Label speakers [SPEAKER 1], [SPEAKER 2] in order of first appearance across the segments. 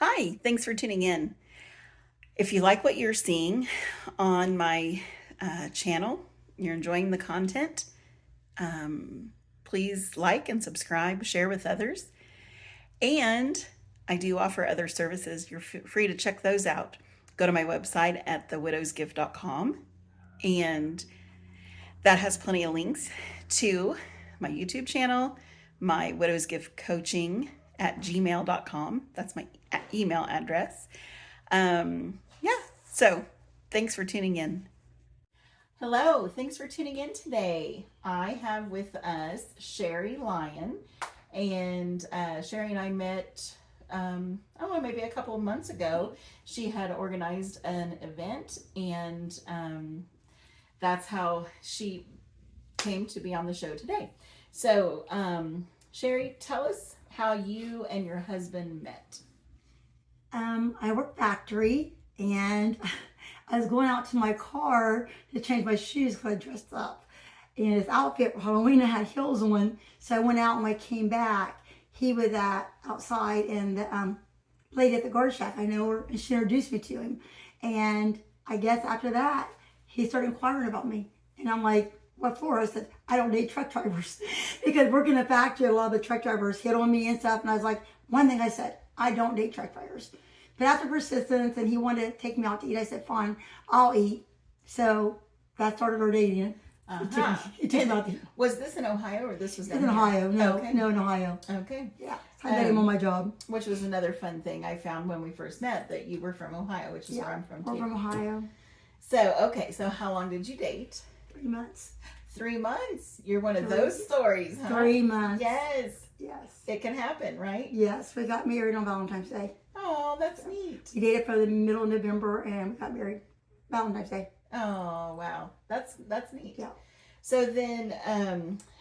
[SPEAKER 1] Hi, thanks for tuning in. If you like what you're seeing on my channel, you're enjoying the content, please like and subscribe, share with others. And I do offer other services. You're free to check those out. Go to my website at thewidowsgift.com, and that has plenty of links to my YouTube channel, my Widow's Gift Coaching at gmail.com. That's my email address. Yeah, so thanks for tuning in. Hello, thanks for tuning in today. I have with us Sherri Lyon, and Sherri and I met, I don't know, maybe a couple of months ago. She had organized an event, and that's how she came to be on the show today. So, Sherri, tell us how you and your husband met.
[SPEAKER 2] I work factory, and I was going out to my car to change my shoes because I dressed up. And his outfit for Halloween, I had heels on, so I went out. And when I came back, he was outside, and the lady at the guard shack, I know her, and she introduced me to him. And I guess after that, he started inquiring about me, and I'm like, "What for?" I said, "I don't date truck drivers," because working in a factory, a lot of the truck drivers hit on me and stuff. And I was like, one thing I said, I don't date truck drivers. But after persistence, and he wanted to take me out to eat, I said, fine, I'll eat. So that started our dating. He took me out to eat.
[SPEAKER 1] Was this in Ohio, or this was
[SPEAKER 2] in Ohio? No,
[SPEAKER 1] okay.
[SPEAKER 2] No, in Ohio.
[SPEAKER 1] Okay.
[SPEAKER 2] Yeah, I met him on my job.
[SPEAKER 1] Which was another fun thing I found when we first met, that you were from Ohio, which is where I'm from too.
[SPEAKER 2] We're from Ohio.
[SPEAKER 1] So, okay, so how long did you date?
[SPEAKER 2] 3 months.
[SPEAKER 1] 3 months. You're one of those stories, huh?
[SPEAKER 2] 3 months.
[SPEAKER 1] Yes.
[SPEAKER 2] Yes.
[SPEAKER 1] It can happen, right?
[SPEAKER 2] Yes, we got married on Valentine's Day.
[SPEAKER 1] Oh, that's neat.
[SPEAKER 2] We dated for the middle of November, and we got married Valentine's Day.
[SPEAKER 1] Oh, wow. That's neat.
[SPEAKER 2] Yeah.
[SPEAKER 1] So then,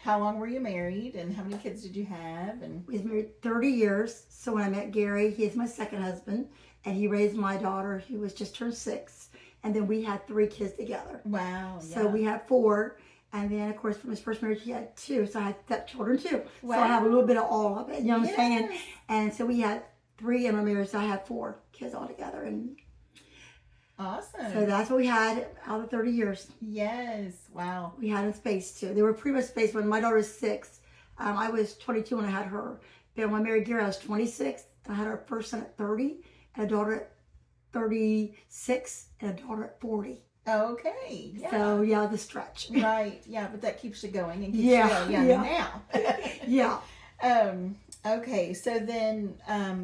[SPEAKER 1] how long were you married, and how many kids did you have? And
[SPEAKER 2] we was married 30 years. So when I met Gary, he is my second husband, and he raised my daughter, who was just turned 6. And then we had 3 kids together.
[SPEAKER 1] Wow.
[SPEAKER 2] So
[SPEAKER 1] yeah.
[SPEAKER 2] we had 4. And then, of course, from his first marriage, he had 2. So I had stepchildren, too.
[SPEAKER 1] Wow.
[SPEAKER 2] So I have a little bit of all of it. You know what I'm saying? And so we had 3 in my marriage. So I had 4 kids altogether. And
[SPEAKER 1] awesome.
[SPEAKER 2] so that's what we had out of 30 years.
[SPEAKER 1] Yes. Wow.
[SPEAKER 2] We had in space, too. They were pretty much spaced. When my daughter was 6, I was 22 when I had her. But when I married Gary, I was 26. And I had our first son at 30, and a daughter at 36, and a daughter at 40.
[SPEAKER 1] Okay. Yeah.
[SPEAKER 2] So yeah, the stretch.
[SPEAKER 1] Right. Yeah, but that keeps you going and keeps you young now.
[SPEAKER 2] Yeah.
[SPEAKER 1] Okay. So then,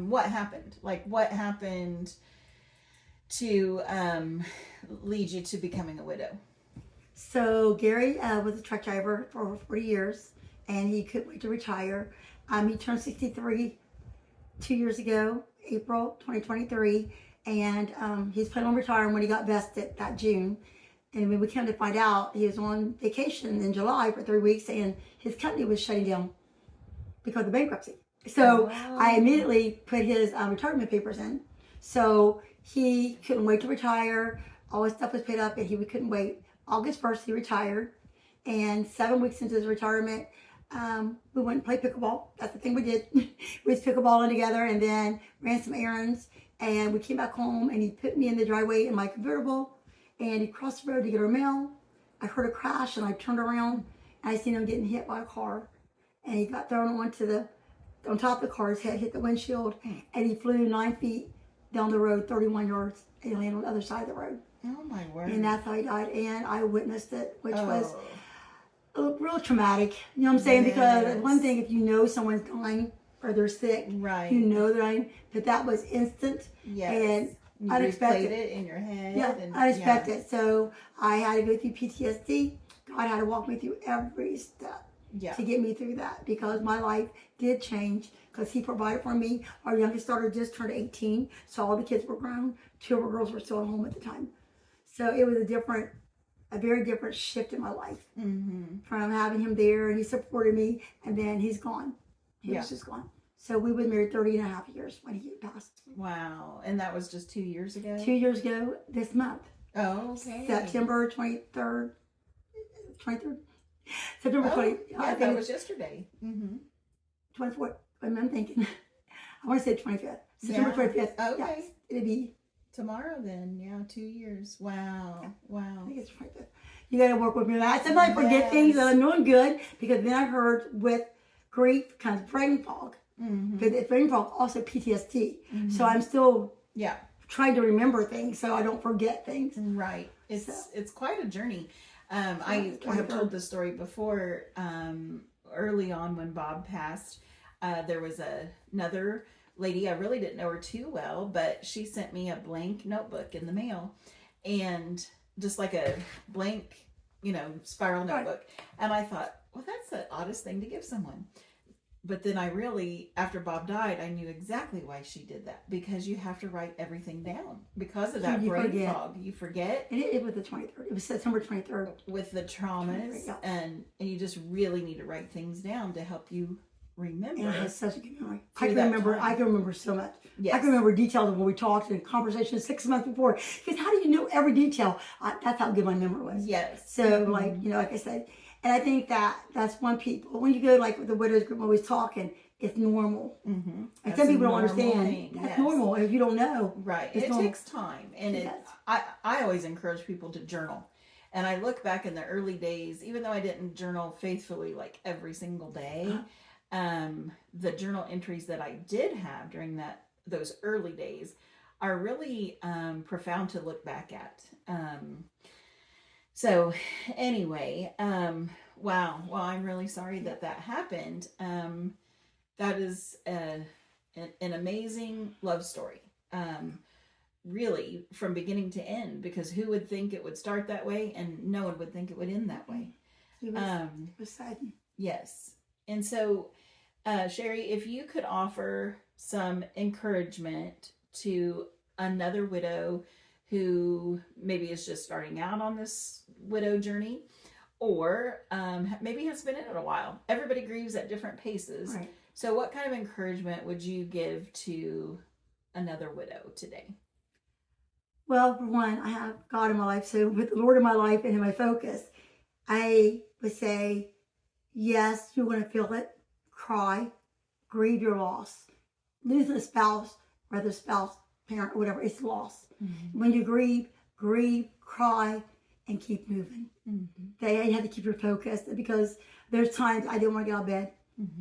[SPEAKER 1] what happened? Like, what happened to lead you to becoming a widow?
[SPEAKER 2] So Gary was a truck driver for over 40 years, and he couldn't wait to retire. He turned 63 2 years ago, April 2023. And he's planning on retiring when he got vested that June. And when we came to find out, he was on vacation in July for 3 weeks, and his company was shutting down because of bankruptcy. So I immediately put his retirement papers in. So he couldn't wait to retire. All his stuff was paid up, and he couldn't wait. August 1st, he retired. And 7 weeks into his retirement, we went and played pickleball. That's the thing we did. We was pickleballing together, and then ran some errands. And we came back home, and he put me in the driveway in my convertible, and he crossed the road to get our mail. I heard a crash, and I turned around, and I seen him getting hit by a car. And he got thrown on top of the car. His head hit the windshield, and he flew 9 feet down the road, 31 yards, and he landed on the other side of the road.
[SPEAKER 1] Oh, my word.
[SPEAKER 2] And that's how he died, and I witnessed it, which was real traumatic. You know what I'm saying? Yes. Because one thing, if you know someone's dying, or they're sick,
[SPEAKER 1] right?
[SPEAKER 2] You know they're dying, but that was instant and
[SPEAKER 1] you
[SPEAKER 2] unexpected.
[SPEAKER 1] Replayed it in your head.
[SPEAKER 2] Yeah, unexpected. Yeah. So I had to go through PTSD. God had to walk me through every step to get me through that, because my life did change, because he provided for me. Our youngest daughter just turned 18, so all the kids were grown. 2 of our girls were still at home at the time. So it was a very different shift in my life, from having him there, and he supported me, and then he's gone. He was just gone. So we were married 30 and a half years when he passed.
[SPEAKER 1] Wow. And that was just 2 years ago?
[SPEAKER 2] 2 years ago this month.
[SPEAKER 1] Oh, okay.
[SPEAKER 2] September 23rd. September 20th.
[SPEAKER 1] Yeah, that was yesterday.
[SPEAKER 2] 24th. I'm thinking. I want to say 25th. September
[SPEAKER 1] Yeah.
[SPEAKER 2] 25th.
[SPEAKER 1] Okay.
[SPEAKER 2] Yes, it'll be
[SPEAKER 1] Tomorrow then. Yeah, 2 years. Wow.
[SPEAKER 2] I
[SPEAKER 1] Wow.
[SPEAKER 2] think it's 25th. You got to work with me. Sometimes I forget things that I'm doing good because then I heard with grief comes brain fog. Because it's brain fog, also PTSD. So I'm still trying to remember things so I don't forget things.
[SPEAKER 1] Right. It's quite a journey. I have told this story before. Early on when Bob passed, there was another lady. I really didn't know her too well, but she sent me a blank notebook in the mail, and just like a blank, spiral notebook. And I thought, well, that's the oddest thing to give someone. But then after Bob died, I knew exactly why she did that, because you have to write everything down because of that brain fog. You forget.
[SPEAKER 2] And it was the 23rd. It was September 23rd.
[SPEAKER 1] With the traumas, and you just really need to write things down to help you remember.
[SPEAKER 2] And I had such a good memory. I can remember so much. Yes. I can remember details of when we talked in conversations 6 months before. Because how do you know every detail? That's how good my memory was.
[SPEAKER 1] Yes.
[SPEAKER 2] So like I said, and I think that's one people, when you go like with the widows group, always talking, it's normal. And some people don't understand. That's normal if you don't know.
[SPEAKER 1] Right. It takes time. And I always encourage people to journal. And I look back in the early days, even though I didn't journal faithfully like every single day, the journal entries that I did have during those early days are really profound to look back at. So anyway, wow. Well, I'm really sorry that happened. That is an amazing love story. Really, from beginning to end, because who would think it would start that way, and no one would think it would end that way.
[SPEAKER 2] It was sudden.
[SPEAKER 1] Yes. And so, Sherri, if you could offer some encouragement to another widow who maybe is just starting out on this widow journey, or maybe has been in it a while. Everybody grieves at different paces.
[SPEAKER 2] Right.
[SPEAKER 1] So what kind of encouragement would you give to another widow today?
[SPEAKER 2] Well, for one, I have God in my life. So with the Lord in my life and in my focus, I would say, yes, you're going to feel it, cry, grieve your loss. Losing a spouse, whether spouse, parent, or whatever, it's loss. When you grieve, cry, and keep moving. You have to keep your focus, because there's times I didn't want to get out of bed.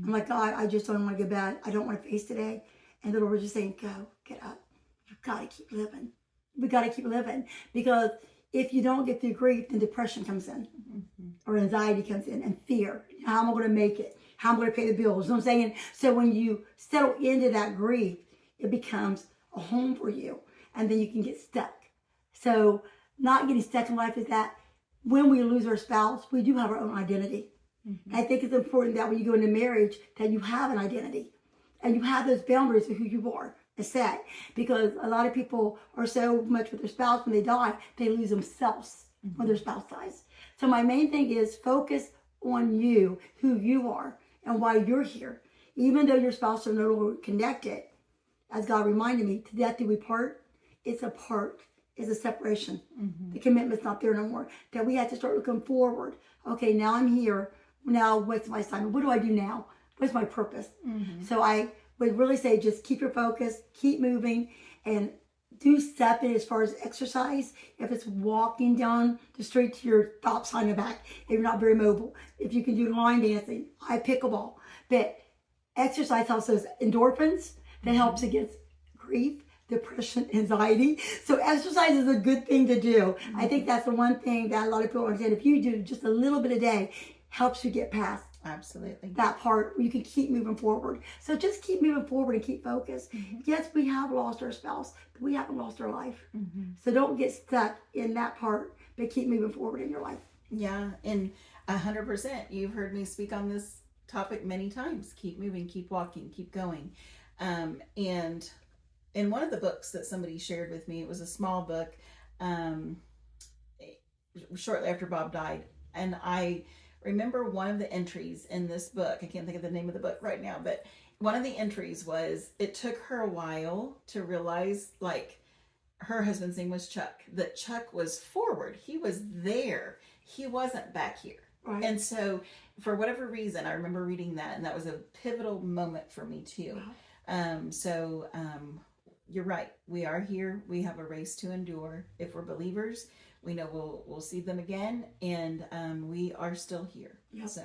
[SPEAKER 2] I'm like, God, I just don't want to go to bed. I don't want to face today. And the Lord was just saying, go, get up. You've got to keep living. We got to keep living, because if you don't get through grief, then depression comes in, or anxiety comes in, and fear. How am I going to make it? How am I going to pay the bills? You know what I'm saying? So when you settle into that grief, it becomes a home for you, and then you can get stuck. So not getting stuck in life is that when we lose our spouse, we do have our own identity. I think it's important that when you go into marriage, that you have an identity, and you have those boundaries of who you are set, because a lot of people are so much with their spouse, when they die, they lose themselves when their spouse dies. So my main thing is focus on you, who you are, and why you're here. Even though your spouse are no longer connected, as God reminded me, to death do we part. It's a separation. The commitment's not there no more. That we have to start looking forward. Okay, now I'm here. Now what's my assignment? What do I do now? What's my purpose? So I would really say, just keep your focus, keep moving, and do something as far as exercise. If it's walking down the street to your stop sign in the back, if you're not very mobile. If you can do line dancing, pickleball. But exercise helps those endorphins, that helps against grief, depression, anxiety. So exercise is a good thing to do. I think that's the one thing that a lot of people understand. If you do just a little bit a day, helps you get past that part where you can keep moving forward. So just keep moving forward and keep focused. Yes, we have lost our spouse, but we haven't lost our life. So don't get stuck in that part, but keep moving forward in your life.
[SPEAKER 1] Yeah, and 100%. You've heard me speak on this topic many times. Keep moving, keep walking, keep going. And in one of the books that somebody shared with me, it was a small book, shortly after Bob died, and I remember one of the entries in this book. I can't think of the name of the book right now, but one of the entries was, it took her a while to realize, like, her husband's name was Chuck, that Chuck was forward. He was there. He wasn't back here.
[SPEAKER 2] Right.
[SPEAKER 1] And so for whatever reason, I remember reading that, and that was a pivotal moment for me too.
[SPEAKER 2] Wow.
[SPEAKER 1] you're right. We are here. We have a race to endure. If we're believers, we know we'll see them again, and we are still here.
[SPEAKER 2] Yep.
[SPEAKER 1] So